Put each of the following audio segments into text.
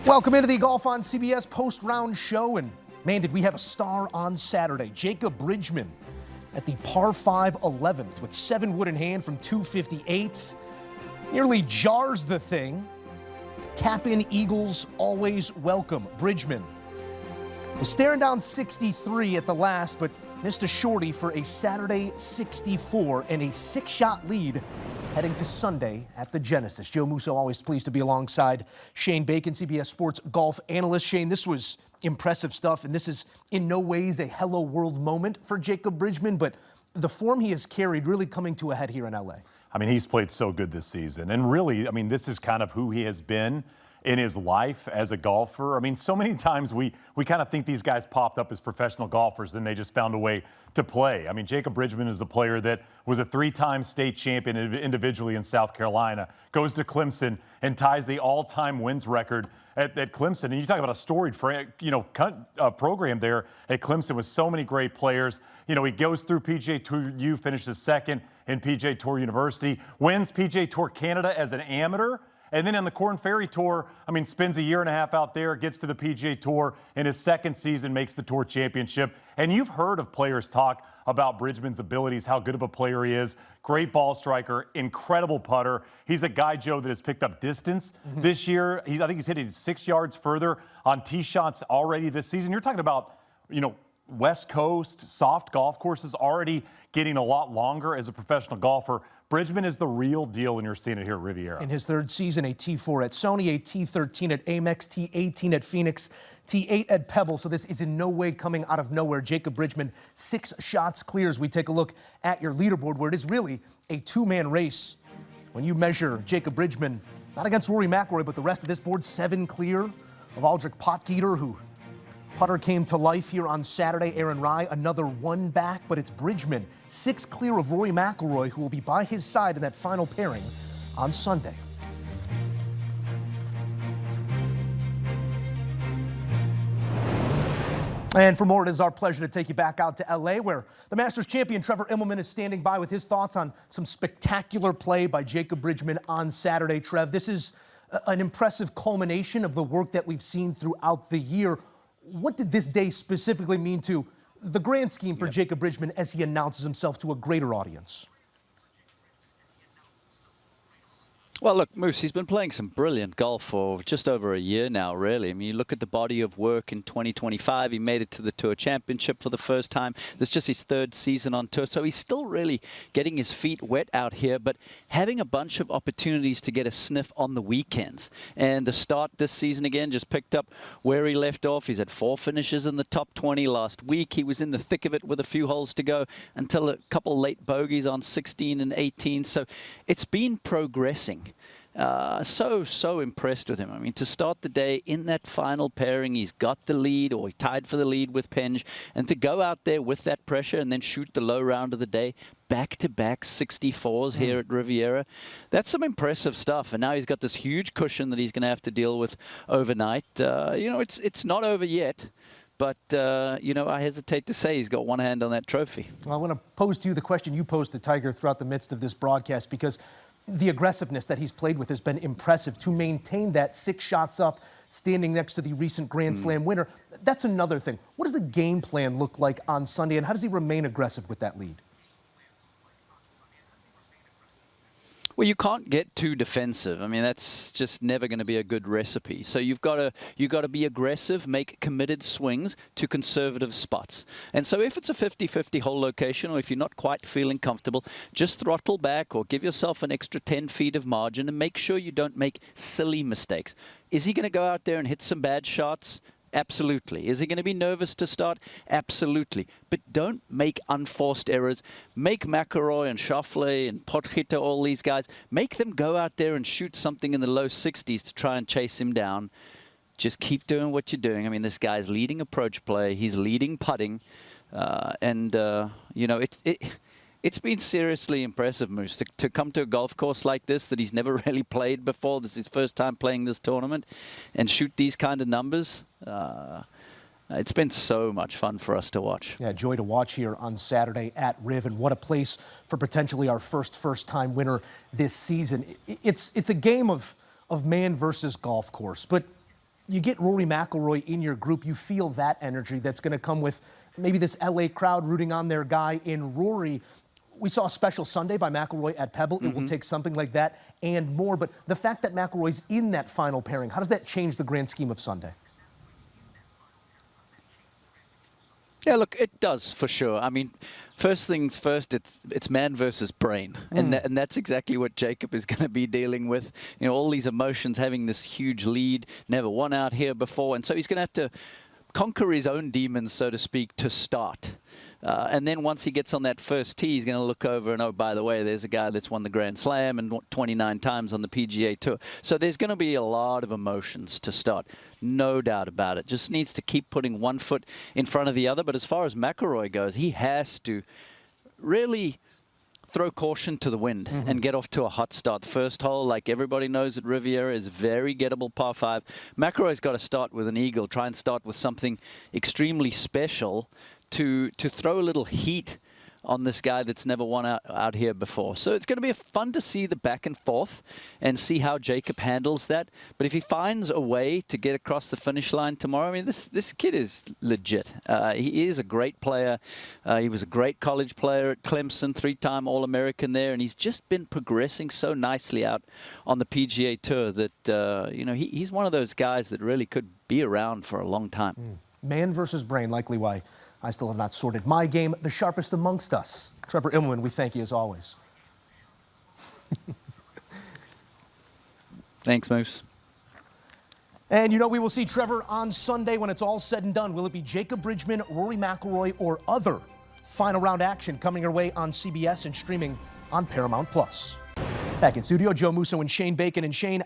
Welcome into the Golf on CBS post-round show, and man, did we have a star on Saturday. Jacob Bridgeman at the par 5 11th with 7 wood in hand from 258. Nearly jars the thing. Tap-in eagles always welcome. Bridgeman was staring down 63 at the last, but missed a shorty for a Saturday 64 and a 6-shot lead heading to Sunday at the Genesis. Joe Musso always pleased to be alongside Shane Bacon, CBS Sports golf analyst. Shane, this was impressive stuff, and this is in no ways a hello world moment for Jacob Bridgeman, but the form he has carried really coming to a head here in LA. I mean, he's played so good this season, and really, I mean, this is kind of who he has been in his life as a golfer. I mean, so many times we kind of think these guys popped up as professional golfers, then they just found a way to play. I mean, Jacob Bridgeman is the player that was a 3-time state champion individually in South Carolina, goes to Clemson and ties the all-time wins record at Clemson. And you talk about a storied, program there at Clemson with so many great players. You know, he goes through PGA Tour U, finishes second in PGA Tour University, wins PGA Tour Canada as an amateur. And then on the Corn Ferry Tour, I mean, spends a year and a half out there, gets to the PGA Tour in his second season, makes the Tour Championship. And you've heard of players talk about Bridgeman's abilities, how good of a player he is. Great ball striker, incredible putter. He's a guy, Joe, that has picked up distance this year. I think he's hitting 6 yards further on tee shots already this season. You're talking about, West Coast, soft golf courses already getting a lot longer as a professional golfer. Bridgeman is the real deal, and you're seeing it here at Riviera. In his third season, a T4 at Sony, a T13 at Amex, T18 at Phoenix, T8 at Pebble. So this is in no way coming out of nowhere. Jacob Bridgeman, 6 shots clear as we take a look at your leaderboard, where it is really a 2-man race. When you measure Jacob Bridgeman, not against Rory McIlroy, but the rest of this board, 7 clear of Aldrich Potgieter, who putter came to life here on Saturday. Aaron Rai, another 1 back, but it's Bridgeman, 6 clear of Rory McIlroy, who will be by his side in that final pairing on Sunday. And for more, it is our pleasure to take you back out to LA, where the Masters champion Trevor Immelman is standing by with his thoughts on some spectacular play by Jacob Bridgeman on Saturday. Trev, this is an impressive culmination of the work that we've seen throughout the year. What did this day specifically mean to the grand scheme for Jacob Bridgeman as he announces himself to a greater audience? Well, look, Moose, he's been playing some brilliant golf for just over a year now, really. I mean, you look at the body of work in 2025. He made it to the Tour Championship for the first time. This is just his 3rd season on tour, so he's still really getting his feet wet out here, but having a bunch of opportunities to get a sniff on the weekends. And the start this season, again, just picked up where he left off. He's had 4 finishes in the top 20 last week. He was in the thick of it with a few holes to go until a couple late bogeys on 16 and 18. So it's been progressing. So impressed with him. I mean, to start the day in that final pairing, he's got the lead, or he tied for the lead with Penge, and to go out there with that pressure and then shoot the low round of the day, back-to-back 64s here at Riviera, that's some impressive stuff. And now he's got this huge cushion that he's going to have to deal with overnight. It's not over yet. But, I hesitate to say he's got one hand on that trophy. Well, I want to pose to you the question you posed to Tiger throughout the midst of this broadcast, because the aggressiveness that he's played with has been impressive. To maintain that 6 shots up, standing next to the recent Grand Slam winner, that's another thing. What does the game plan look like on Sunday, and how does he remain aggressive with that lead? Well, you can't get too defensive. I mean, that's just never going to be a good recipe. So you've got to be aggressive, make committed swings to conservative spots. And so if it's a 50-50 hole location, or if you're not quite feeling comfortable, just throttle back or give yourself an extra 10 feet of margin and make sure you don't make silly mistakes. Is he going to go out there and hit some bad shots? Absolutely. Is he going to be nervous to start? Absolutely. But don't make unforced errors. Make McIlroy and Schauffele and Potgieter, all these guys, make them go out there and shoot something in the low 60s to try and chase him down. Just keep doing what you're doing. I mean, this guy's leading approach play. He's leading putting. It's been seriously impressive, Moose, to come to a golf course like this that he's never really played before. This is his first time playing this tournament, and shoot these kind of numbers. It's been so much fun for us to watch. Yeah, joy to watch here on Saturday at Riv, and what a place for potentially our first-time winner this season. It's a game of man versus golf course, but you get Rory McIlroy in your group, you feel that energy that's going to come with maybe this LA crowd rooting on their guy in Rory. We saw a special Sunday by McIlroy at Pebble. It will take something like that and more. But the fact that McIlroy's in that final pairing, how does that change the grand scheme of Sunday? Yeah, look, it does for sure. I mean, first things first, it's man versus brain, and that's exactly what Jacob is going to be dealing with. You know, all these emotions, having this huge lead, never won out here before, and so he's going to have to conquer his own demons, so to speak, to start. And then once he gets on that first tee, he's going to look over and, oh, by the way, there's a guy that's won the Grand Slam and 29 times on the PGA Tour. So there's going to be a lot of emotions to start. No doubt about it. Just needs to keep putting one foot in front of the other. But as far as McIlroy goes, he has to really throw caution to the wind and get off to a hot start. The first hole, like everybody knows at Riviera, is very gettable par 5. McIlroy's got to start with an eagle, try and start with something extremely special to throw a little heat on this guy that's never won out here before. So it's going to be fun to see the back and forth and see how Jacob handles that. But if he finds a way to get across the finish line tomorrow, I mean, this kid is legit. He is a great player. He was a great college player at Clemson, 3-time All-American there, and he's just been progressing so nicely out on the PGA Tour that, you know, he's one of those guys that really could be around for a long time. Man versus brain, likely why I still have not sorted my game. The sharpest amongst us. Trevor Immelman, we thank you as always. Thanks, Moose. And you know we will see Trevor on Sunday when it's all said and done. Will it be Jacob Bridgeman, Rory McIlroy, or other final round action coming our way on CBS and streaming on Paramount+. Back in studio, Joe Musso and Shane Bacon. And Shane,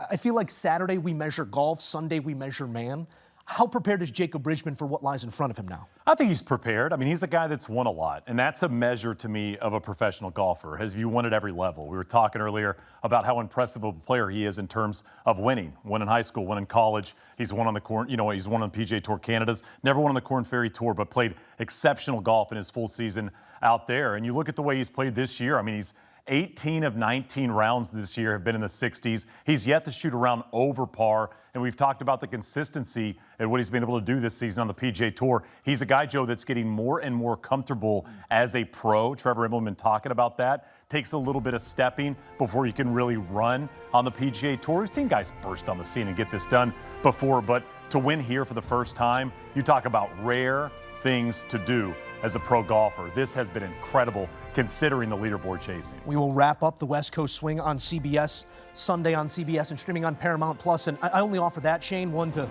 I feel like Saturday we measure golf, Sunday we measure man. How prepared is Jacob Bridgeman for what lies in front of him now? I think he's prepared. I mean, he's a guy that's won a lot, and that's a measure to me of a professional golfer. Has you won at every level? We were talking earlier about how impressive of a player he is in terms of winning. Won in high school, won in college. He's won on the he's won on the PGA Tour Canada's, never won on the Corn Ferry Tour, but played exceptional golf in his full season out there. And you look at the way he's played this year. I mean, he's 18 of 19 rounds this year have been in the 60s. He's yet to shoot around over par, and we've talked about the consistency and what he's been able to do this season on the PGA Tour. He's a guy, Joe, that's getting more and more comfortable as a pro. Trevor Immelman talking about that. Takes a little bit of stepping before you can really run on the PGA Tour. We've seen guys burst on the scene and get this done before, but to win here for the first time, you talk about rare things to do as a pro golfer. This has been incredible considering the leaderboard chasing. We will wrap up the West Coast Swing on CBS, Sunday on CBS and streaming on Paramount+. And I only offer that, Shane, one, to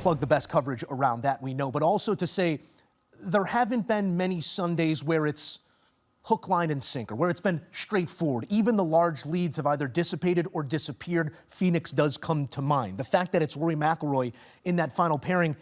plug the best coverage around that we know, but also to say there haven't been many Sundays where it's hook, line, and sinker, where it's been straightforward. Even the large leads have either dissipated or disappeared. Phoenix does come to mind. The fact that it's Rory McIlroy in that final pairing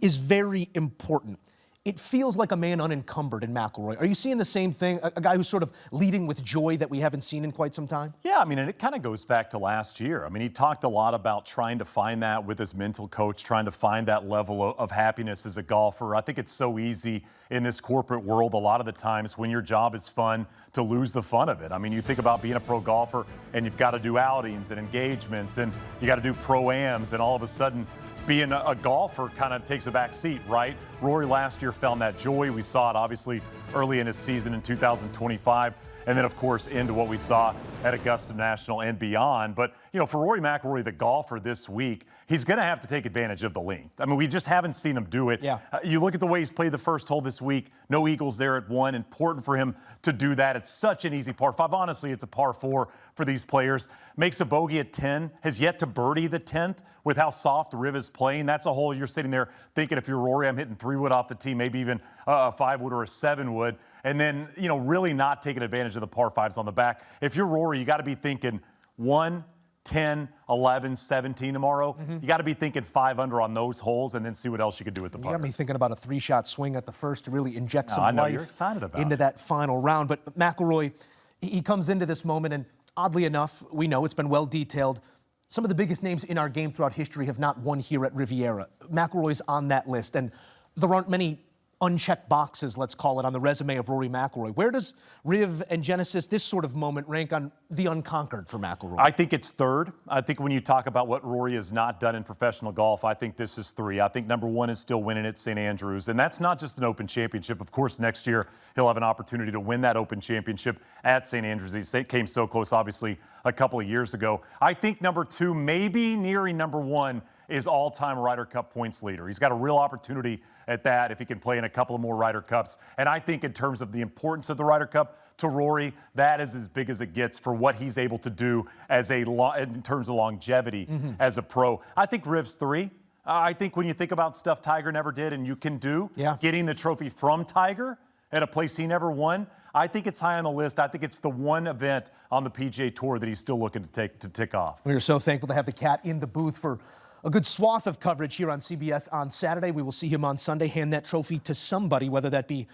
is very important. It feels like a man unencumbered in McIlroy. Are you seeing the same thing? A guy who's sort of leading with joy that we haven't seen in quite some time? Yeah, I mean, and it kind of goes back to last year. I mean, he talked a lot about trying to find that with his mental coach, trying to find that level of happiness as a golfer. I think it's so easy in this corporate world a lot of the times when your job is fun to lose the fun of it. I mean, you think about being a pro golfer and you've got to do outings and engagements and you got to do pro-ams, and all of a sudden being a golfer kind of takes a back seat, right? Rory last year found that joy. We saw it obviously early in his season in 2025. And then, of course, into what we saw at Augusta National and beyond. But, you know, for Rory McIlroy, the golfer this week, he's going to have to take advantage of the length. I mean, we just haven't seen him do it. Yeah. You look at the way he's played the first hole this week. No eagles there at 1. Important for him to do that. It's such an easy par 5. Honestly, it's a par 4 for these players. Makes a bogey at 10. Has yet to birdie the 10th with how soft the Riv is playing. That's a hole you're sitting there thinking, if you're Rory, I'm hitting 3-wood off the tee, maybe even a 5-wood or a 7-wood. And then, you know, really not taking advantage of the par 5s on the back. If you're Rory, you got to be thinking 1, 10, 11, 17 tomorrow. You got to be thinking 5 under on those holes and then see what else you could do with the putter. You got me thinking about a 3-shot swing at the first to really inject some I know life you're excited about into that final round. But McIlroy, he comes into this moment, and oddly enough, we know it's been well detailed. Some of the biggest names in our game throughout history have not won here at Riviera. McIlroy's on that list, and there aren't many unchecked boxes, let's call it, on the resume of Rory McIlroy. Where does Riv and Genesis, this sort of moment, rank on the unconquered for McIlroy? I think it's third. I think when you talk about what Rory has not done in professional golf, I think this is 3. I think number 1 is still winning at St. Andrews, and that's not just an Open Championship. Of course, next year he'll have an opportunity to win that Open Championship at St. Andrews. He came so close, obviously, a couple of years ago. I think number 2, maybe nearing number 1, is all-time Ryder Cup points leader. He's got a real opportunity at that if he can play in a couple of more Ryder Cups. And I think in terms of the importance of the Ryder Cup to Rory, that is as big as it gets for what he's able to do as in terms of longevity as a pro. I think Riv's 3. I think when you think about stuff Tiger never did and you can do, getting the trophy from Tiger at a place he never won, I think it's high on the list. I think it's the one event on the PGA Tour that he's still looking to tick off. We are so thankful to have the Cat in the booth for a good swath of coverage here on CBS on Saturday. We will see him on Sunday hand that trophy to somebody, whether that be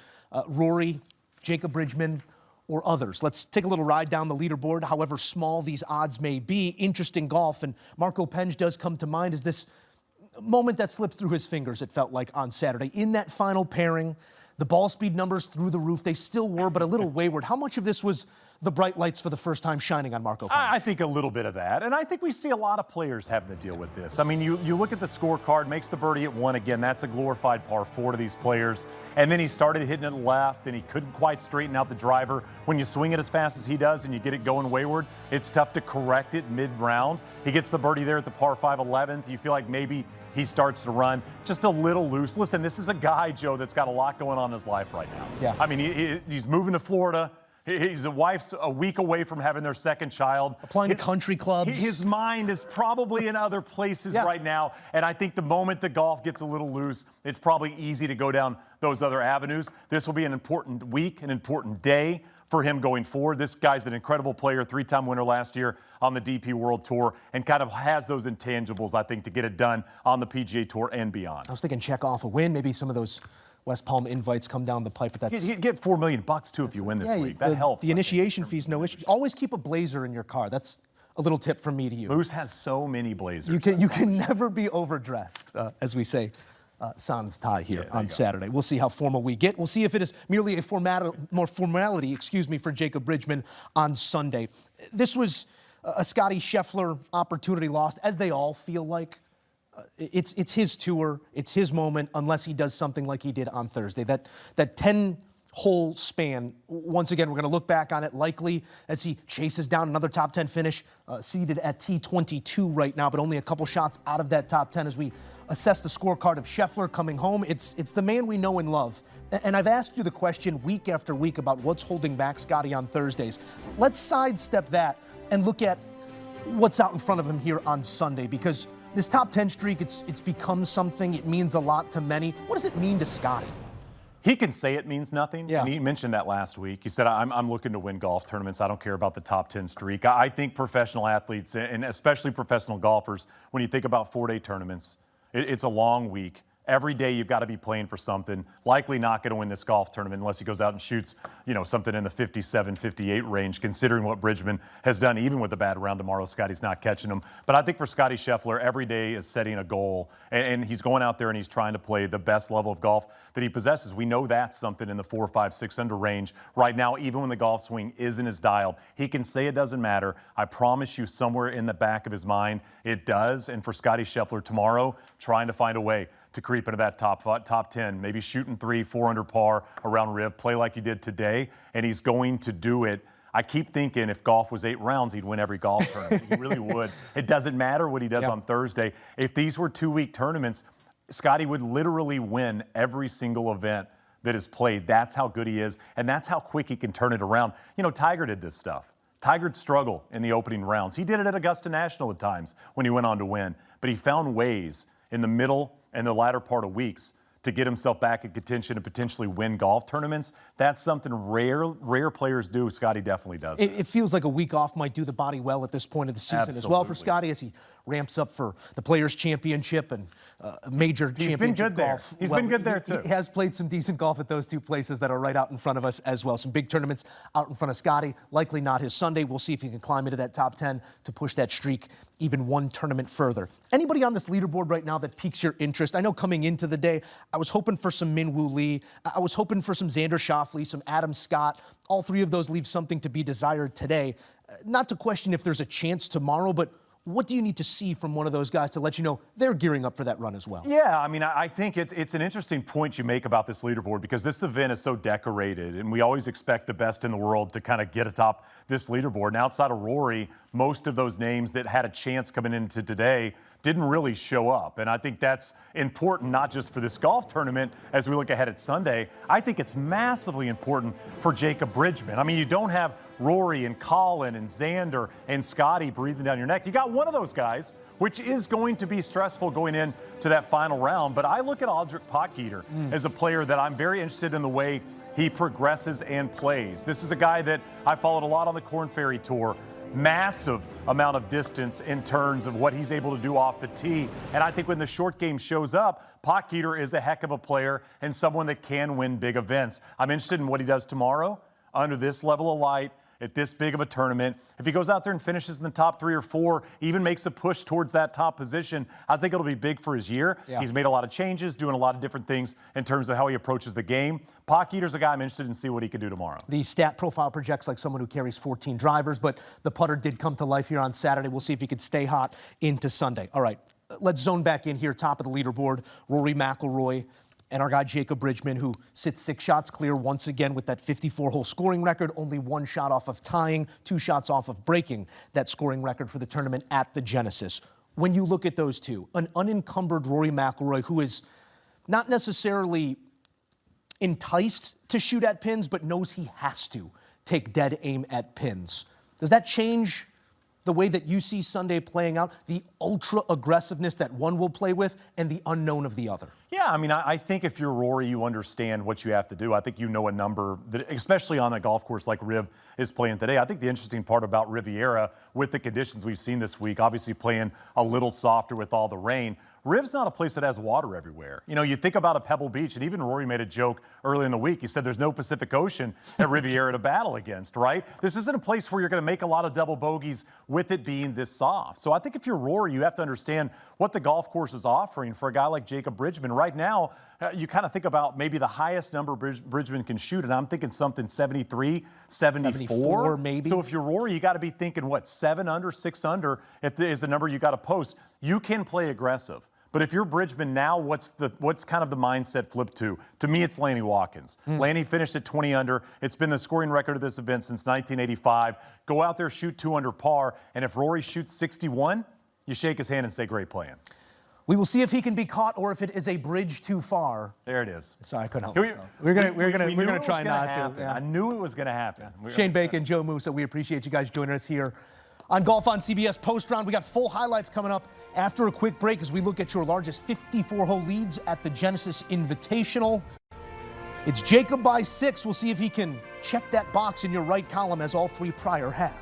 Rory, Jacob Bridgeman, or others. Let's take a little ride down the leaderboard, however small these odds may be. Interesting golf, and Marco Penge does come to mind as this moment that slips through his fingers, it felt like, on Saturday. In that final pairing, the ball speed numbers through the roof. They still were, but a little wayward. How much of this was the bright lights for the first time shining on Marco Penge? I think a little bit of that. And I think we see a lot of players having to deal with this. I mean, you look at the scorecard, makes the birdie at 1 again. That's a glorified par 4 to these players. And then he started hitting it left, and he couldn't quite straighten out the driver. When you swing it as fast as he does and you get it going wayward, it's tough to correct it mid-round. He gets the birdie there at the par 5 11th. You feel like maybe he starts to run just a little loose. Listen, this is a guy, Joe, that's got a lot going on in his life right now. Yeah. I mean, he's moving to Florida. His wife's a week away from having their second child. Applying to country clubs. His mind is probably in other places right now. And I think the moment the golf gets a little loose, it's probably easy to go down those other avenues. This will be an important week, an important day for him going forward. This guy's an incredible player, 3-time winner last year on the DP World Tour, and kind of has those intangibles, I think, to get it done on the PGA Tour and beyond. I was thinking check off a win, maybe some of those West Palm invites come down the pipe, but that's... You'd get $4 million too if you win this week. That helps. The initiation fee's no issue. Always keep a blazer in your car. That's a little tip from me to you. Moose has so many blazers. You can never be overdressed, as we say, sans tie here on Saturday. We'll see how formal we get. We'll see if it is merely a more formality, for Jacob Bridgman on Sunday. This was a Scottie Scheffler opportunity lost, as they all feel like. It's his tour, it's his moment, unless he does something like he did on Thursday. That 10-hole span, once again, we're going to look back on it likely as he chases down another top 10 finish, seated at T22 right now, but only a couple shots out of that top 10 as we assess the scorecard of Scheffler coming home. It's the man we know and love. And I've asked you the question week after week about what's holding back Scottie on Thursdays. Let's sidestep that and look at what's out in front of him here on Sunday, because this top 10 streak, it's become something. It means a lot to many. What does it mean to Scottie? He can say it means nothing. Yeah. And he mentioned that last week. He said, I'm looking to win golf tournaments. I don't care about the top 10 streak. I think professional athletes, and especially professional golfers, when you think about 4-day tournaments, it's a long week. Every day you've got to be playing for something. Likely not going to win this golf tournament unless he goes out and shoots, something in the 57, 58 range, considering what Bridgman has done. Even with a bad round tomorrow, Scottie's not catching him. But I think for Scottie Scheffler, every day is setting a goal. And he's going out there and he's trying to play the best level of golf that he possesses. We know that's something in the 4, 5, 6 under range. Right now, even when the golf swing isn't as dialed, he can say it doesn't matter. I promise you, somewhere in the back of his mind, it does. And for Scottie Scheffler tomorrow, trying to find a way to creep into that top 10, maybe shooting 3, 4 under par around Riv, play like he did today, and he's going to do it. I keep thinking if golf was 8 rounds, he'd win every golf tournament. He really would. It doesn't matter what he does on Thursday. If these were 2-week tournaments, Scottie would literally win every single event that is played. That's how good he is, and that's how quick he can turn it around. Tiger did this stuff. Tiger'd struggle in the opening rounds. He did it at Augusta National at times when he went on to win, but he found ways in the middle and the latter part of weeks to get himself back in contention and potentially win golf tournaments. That's something rare players do. Scottie definitely does. It feels like a week off might do the body well at this point of the season as well for Scottie as he ramps up for the Players' Championship and major championship been good golf. there. He's been good there, too. He has played some decent golf at those two places that are right out in front of us as well. Some big tournaments out in front of Scotty. Likely not his Sunday. We'll see if he can climb into that top 10 to push that streak even one tournament further. Anybody on this leaderboard right now that piques your interest? I know coming into the day, I was hoping for some Min Woo Lee. I was hoping for some Xander Schauffele, some Adam Scott. All three of those leave something to be desired today. Not to question if there's a chance tomorrow, but what do you need to see from one of those guys to let you know they're gearing up for that run as well? Yeah, I mean, I think it's an interesting point you make about this leaderboard because this event is so decorated, and we always expect the best in the world to kind of get atop this leaderboard. And outside of Rory, most of those names that had a chance coming into today didn't really show up. And I think that's important not just for this golf tournament as we look ahead at Sunday. I think it's massively important for Jacob Bridgman. I mean, you don't have Rory and Colin and Xander and Scotty breathing down your neck. You got one of those guys, which is going to be stressful going into that final round. But I look at Aldrich Potgieter as a player that I'm very interested in the way he progresses and plays. This is a guy that I followed a lot on the Korn Ferry Tour. Massive amount of distance in terms of what he's able to do off the tee. And I think when the short game shows up, Potgieter is a heck of a player and someone that can win big events. I'm interested in what he does tomorrow under this level of light at this big of a tournament. If he goes out there and finishes in the top 3 or 4, even makes a push towards that top position, I think it'll be big for his year. Yeah. He's made a lot of changes, doing a lot of different things in terms of how he approaches the game. Potgieter's a guy I'm interested in see what he can do tomorrow. The stat profile projects like someone who carries 14 drivers, but the putter did come to life here on Saturday. We'll see if he could stay hot into Sunday. All right, let's zone back in here, top of the leaderboard. Rory McIlroy and our guy Jacob Bridgman, who sits 6 shots clear once again with that 54-hole scoring record, only 1 shot off of tying, 2 shots off of breaking that scoring record for the tournament at the Genesis. When you look at those two, an unencumbered Rory McIlroy who is not necessarily enticed to shoot at pins, but knows he has to take dead aim at pins. Does that change the way that you see Sunday playing out, the ultra aggressiveness that one will play with and the unknown of the other? Yeah, I mean, I think if you're Rory, you understand what you have to do. I think you know a number, that, especially on a golf course like Riv is playing today. I think the interesting part about Riviera, with the conditions we've seen this week, obviously playing a little softer with all the rain, Riv's not a place that has water everywhere. You know, you think about a Pebble Beach, and even Rory made a joke early in the week. He said there's no Pacific Ocean at Riviera to battle against, right? This isn't a place where you're going to make a lot of double bogeys with it being this soft. So I think if you're Rory, you have to understand what the golf course is offering for a guy like Jacob Bridgman. Right now, you kind of think about maybe the highest number Bridgman can shoot, and I'm thinking something 73, 74 maybe. So if you're Rory, you got to be thinking, what, 7 under, 6 under is the number you got to post. You can play aggressive. But if you're Bridgman now, what's kind of the mindset flip to? To me, it's Lanny Watkins. Lanny finished at 20 under. It's been the scoring record of this event since 1985. Go out there, shoot 2 under par, and if Rory shoots 61, you shake his hand and say, great plan. We will see if he can be caught or if it is a bridge too far. There it is. Sorry, I couldn't help myself. We're gonna try not to. Yeah. I knew it was gonna happen. Yeah. Shane Bacon, Joe Musa, we appreciate you guys joining us here on Golf on CBS Post Round. We got full highlights coming up after a quick break as we look at your largest 54-hole leads at the Genesis Invitational. It's Jacob by 6. We'll see if he can check that box in your right column as all 3 prior have.